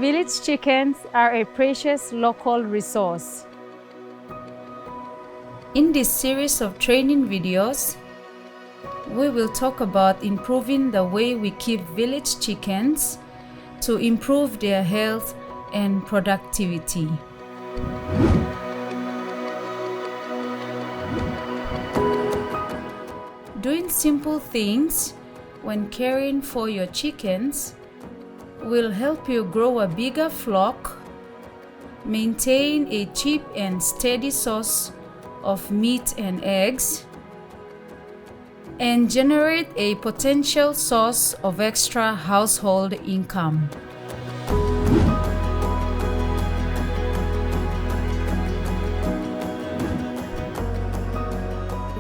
Village chickens are a precious local resource. In this series of training videos, we will talk about improving the way we keep village chickens to improve their health and productivity. Doing simple things when caring for your chickens will help you grow a bigger flock, maintain a cheap and steady source of meat and eggs, and generate a potential source of extra household income.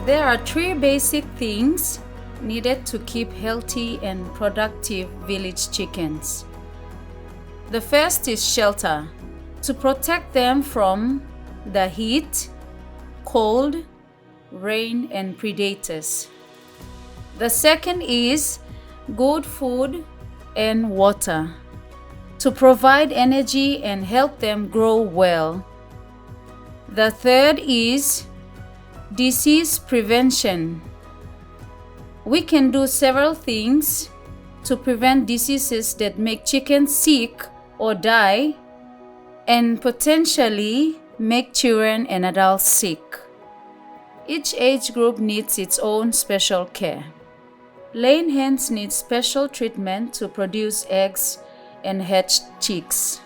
There are 3 basic things needed to keep healthy and productive village chickens. The first is shelter, to protect them from the heat, cold, rain, and predators. The second is good food and water, to provide energy and help them grow well. The third is disease prevention. We can do several things to prevent diseases that make chickens sick or die, and potentially make children and adults sick. Each age group needs its own special care. Laying hens need special treatment to produce eggs and hatch chicks.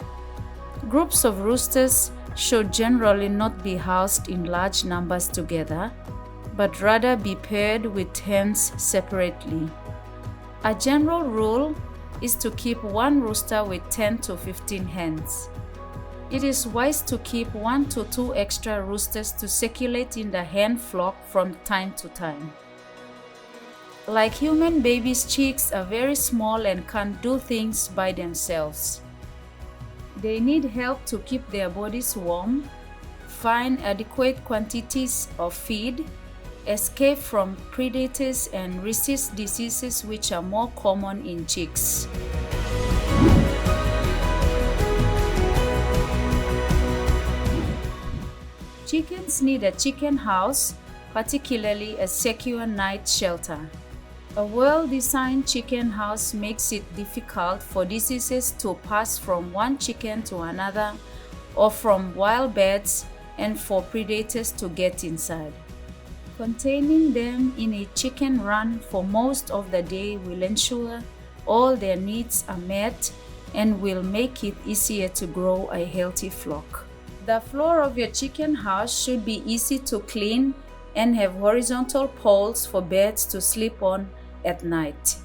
Groups of roosters should generally not be housed in large numbers together, but rather be paired with hens separately. A general rule is to keep one rooster with 10 to 15 hens. It is wise to keep 1 to 2 extra roosters to circulate in the hen flock from time to time. Like human babies, chicks are very small and can't do things by themselves. They need help to keep their bodies warm, find adequate quantities of feed, escape from predators, and resist diseases which are more common in chicks. Chickens need a chicken house, particularly a secure night shelter. A well-designed chicken house makes it difficult for diseases to pass from one chicken to another or from wild birds and for predators to get inside. Containing them in a chicken run for most of the day will ensure all their needs are met and will make it easier to grow a healthy flock. The floor of your chicken house should be easy to clean and have horizontal poles for birds to sleep on at night.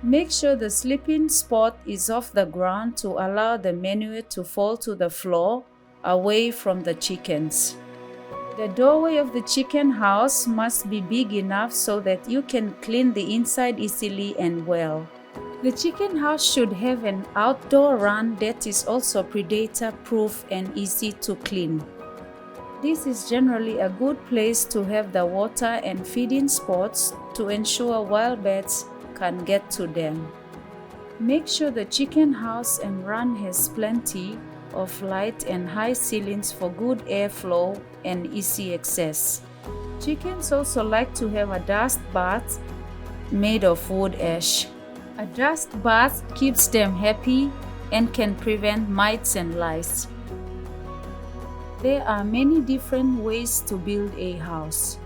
Make sure the sleeping spot is off the ground to allow the manure to fall to the floor away from the chickens. The doorway of the chicken house must be big enough so that you can clean the inside easily and well. The chicken house should have an outdoor run that is also predator-proof and easy to clean. This is generally a good place to have the water and feeding spots to ensure wild birds can get to them. Make sure the chicken house and run has plenty of light and high ceilings for good airflow and easy access. Chickens also like to have a dust bath made of wood ash. A dust bath keeps them happy and can prevent mites and lice. There are many different ways to build a house.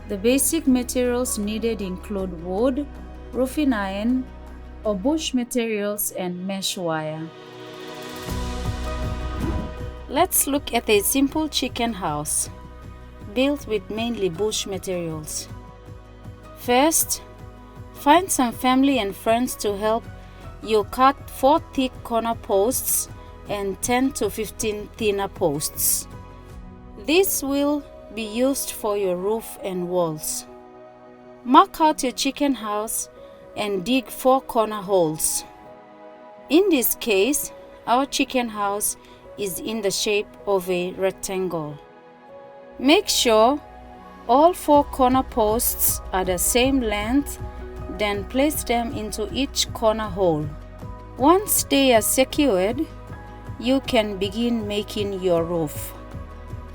The basic materials needed include wood, roofing iron, or bush materials and mesh wire. Let's look at a simple chicken house built with mainly bush materials. First, find some family and friends to help you cut 4 thick corner posts and 10 to 15 thinner posts. This will be used for your roof and walls. Mark out your chicken house and dig 4 corner holes. In this case, our chicken house is in the shape of a rectangle. Make sure all 4 corner posts are the same length, then place them into each corner hole. Once they are secured, you can begin making your roof.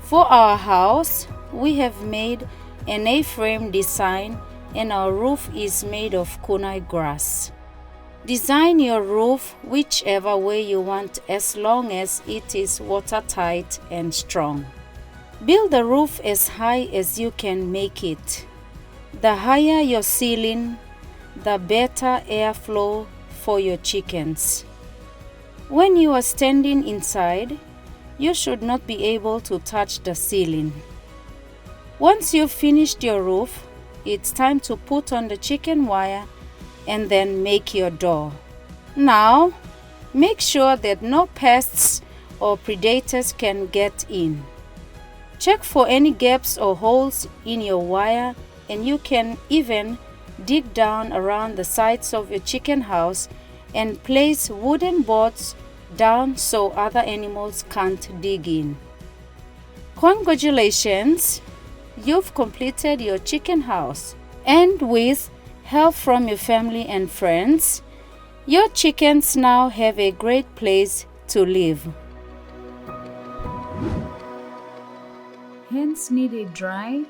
For our house, we have made an A-frame design and our roof is made of kunai grass. Design your roof whichever way you want as long as it is watertight and strong. Build the roof as high as you can make it. The higher your ceiling, the better airflow for your chickens. When you are standing inside, you should not be able to touch the ceiling. Once you've finished your roof, it's time to put on the chicken wire and then make your door. Now, make sure that no pests or predators can get in. Check for any gaps or holes in your wire, and you can even dig down around the sides of your chicken house and place wooden boards down so other animals can't dig in. Congratulations! You've completed your chicken house, and with help from your family and friends, your chickens now have a great place to live. Hens need a dry,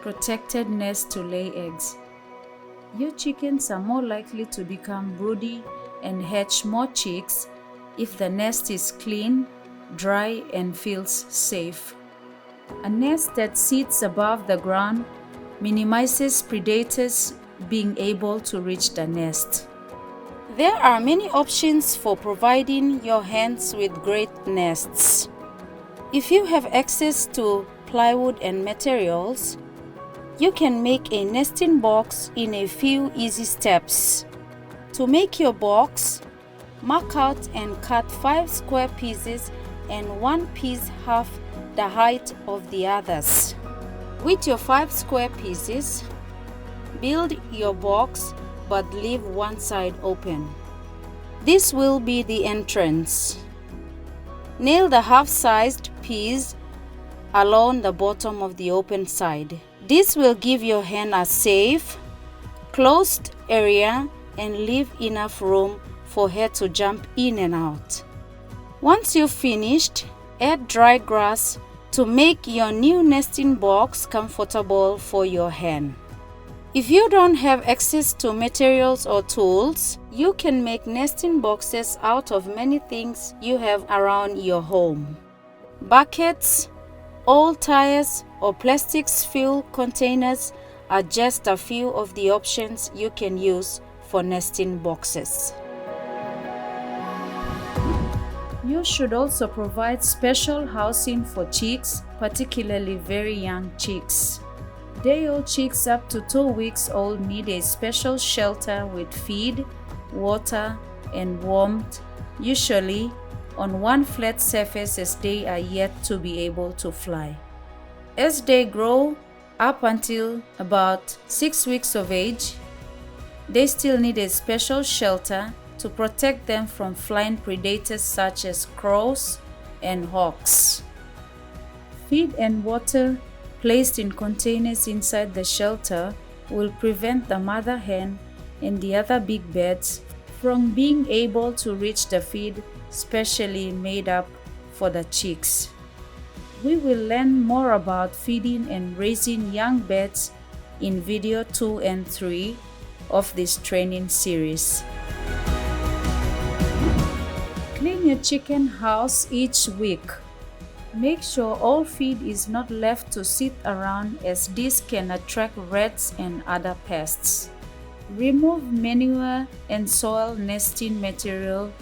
protected nest to lay eggs. Your chickens are more likely to become broody and hatch more chicks if the nest is clean, dry, and feels safe. A nest that sits above the ground minimizes predators being able to reach the nest. There are many options for providing your hens with great nests. If you have access to plywood and materials, you can make a nesting box in a few easy steps. To make your box, mark out and cut 5 square pieces and one piece half the height of the others. With your 5 square pieces, build your box but leave one side open. This will be the entrance. Nail the half-sized piece along the bottom of the open side. This will give your hen a safe, closed area and leave enough room for her to jump in and out. Once you've finished, add dry grass to make your new nesting box comfortable for your hen. If you don't have access to materials or tools, you can make nesting boxes out of many things you have around your home. Buckets, old tires, or plastic fuel containers are just a few of the options you can use for nesting boxes. You should also provide special housing for chicks, particularly very young chicks. Day-old chicks up to 2 weeks old need a special shelter with feed, water, and warmth, usually on one flat surface as they are yet to be able to fly. As they grow up until about 6 weeks of age, they still need a special shelter to protect them from flying predators such as crows and hawks. Feed and water placed in containers inside the shelter will prevent the mother hen and the other big birds from being able to reach the feed specially made up for the chicks. We will learn more about feeding and raising young birds in video 2 and 3 of this training series. Clean your chicken house each week. Make sure all feed is not left to sit around, as this can attract rats and other pests. Remove manure and soil nesting material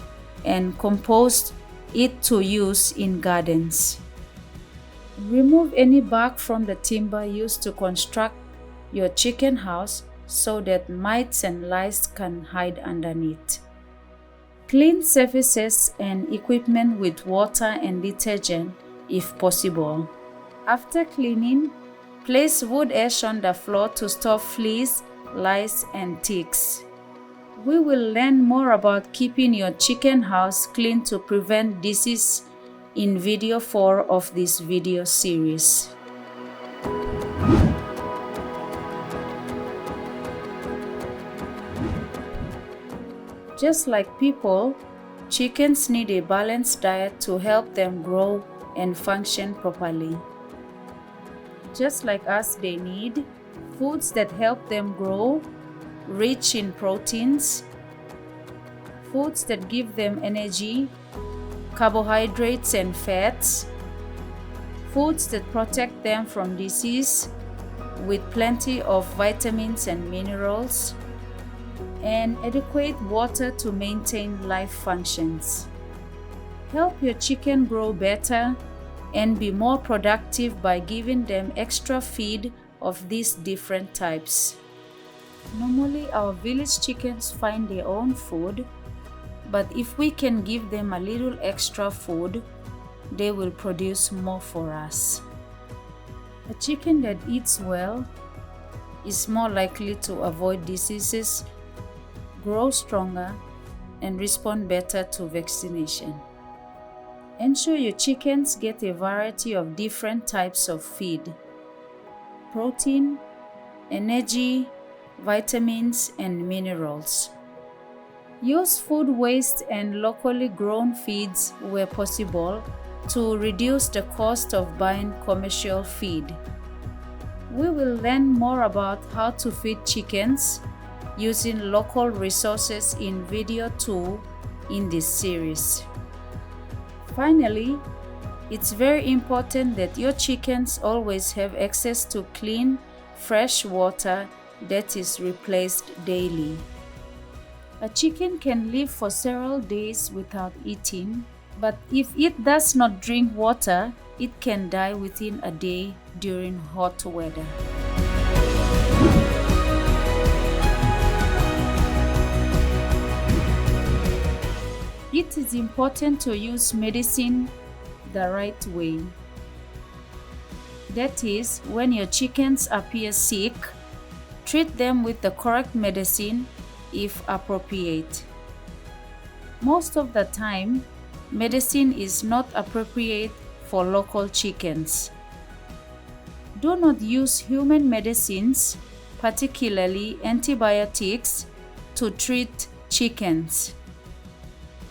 and compost it to use in gardens. Remove any bark from the timber used to construct your chicken house so that mites and lice can hide underneath. Clean surfaces and equipment with water and detergent if possible. After cleaning, place wood ash on the floor to stop fleas, lice, and ticks. We will learn more about keeping your chicken house clean to prevent disease in video 4 of this video series. Just like people, Chickens need a balanced diet to help them grow and function properly. Just like us, they need foods that help them grow, rich in proteins, foods that give them energy, carbohydrates and fats, foods that protect them from disease with plenty of vitamins and minerals, and adequate water to maintain life functions. Help your chicken grow better and be more productive by giving them extra feed of these different types. Normally, our village chickens find their own food, but if we can give them a little extra food, they will produce more for us. A chicken that eats well is more likely to avoid diseases, grow stronger, and respond better to vaccination. Ensure your chickens get a variety of different types of feed: protein, energy, vitamins, and minerals. Use food waste and locally grown feeds where possible to reduce the cost of buying commercial feed. We will learn more about how to feed chickens using local resources in video 2 in this series. Finally, it's very important that your chickens always have access to clean, fresh water that is replaced daily. A chicken can live for several days without eating, but if it does not drink water, it can die within a day during hot weather. It is important to use medicine the right way. That is, when your chickens appear sick, treat them with the correct medicine if appropriate. Most of the time, medicine is not appropriate for local chickens. Do not use human medicines, particularly antibiotics, to treat chickens.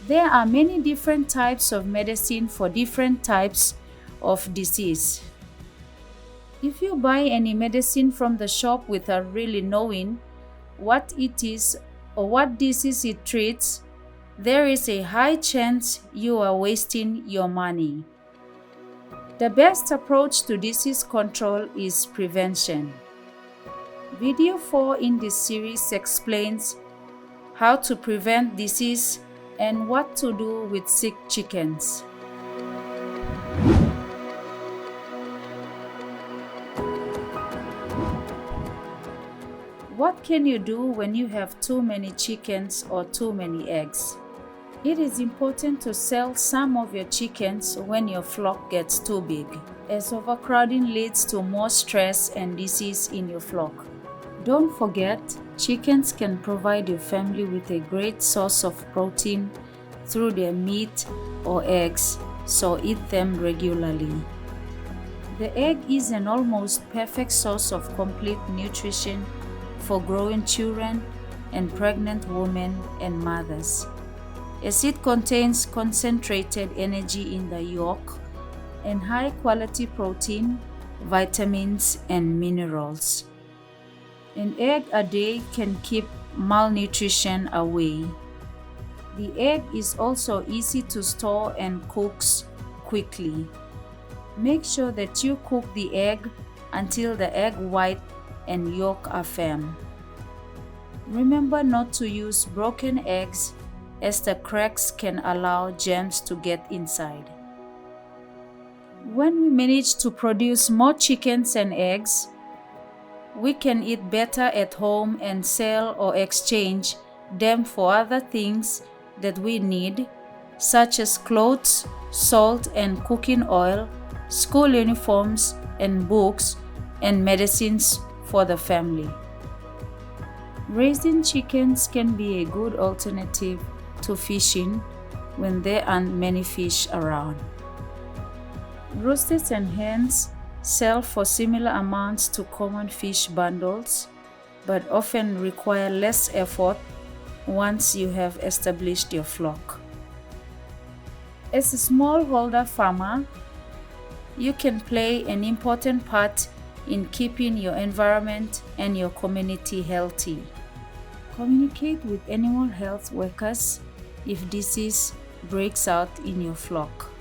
There are many different types of medicine for different types of disease. If you buy any medicine from the shop without really knowing what it is or what disease it treats, there is a high chance you are wasting your money. The best approach to disease control is prevention. Video 4 in this series explains how to prevent disease and what to do with sick chickens. What can you do when you have too many chickens or too many eggs? It is important to sell some of your chickens when your flock gets too big, as overcrowding leads to more stress and disease in your flock. Don't forget, chickens can provide your family with a great source of protein through their meat or eggs, so eat them regularly. The egg is an almost perfect source of complete nutrition for growing children and pregnant women and mothers, as it contains concentrated energy in the yolk and high-quality protein, vitamins, and minerals. An egg a day can keep malnutrition away. The egg is also easy to store and cooks quickly. Make sure that you cook the egg until the egg white and yolk are firm. Remember not to use broken eggs, as the cracks can allow germs to get inside. When we manage to produce more chickens and eggs, we can eat better at home and sell or exchange them for other things that we need, such as clothes, salt and cooking oil, school uniforms and books, and medicines for the family. Raising chickens can be a good alternative to fishing when there aren't many fish around. Roosters and hens sell for similar amounts to common fish bundles, but often require less effort once you have established your flock. As a smallholder farmer, you can play an important part in keeping your environment and your community healthy. Communicate with animal health workers if disease breaks out in your flock.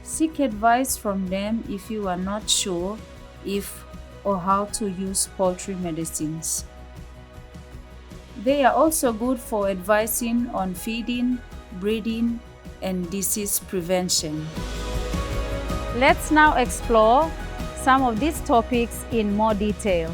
Seek advice from them if you are not sure if or how to use poultry medicines. They are also good for advising on feeding, breeding, and disease prevention. Let's now explore some of these topics in more detail.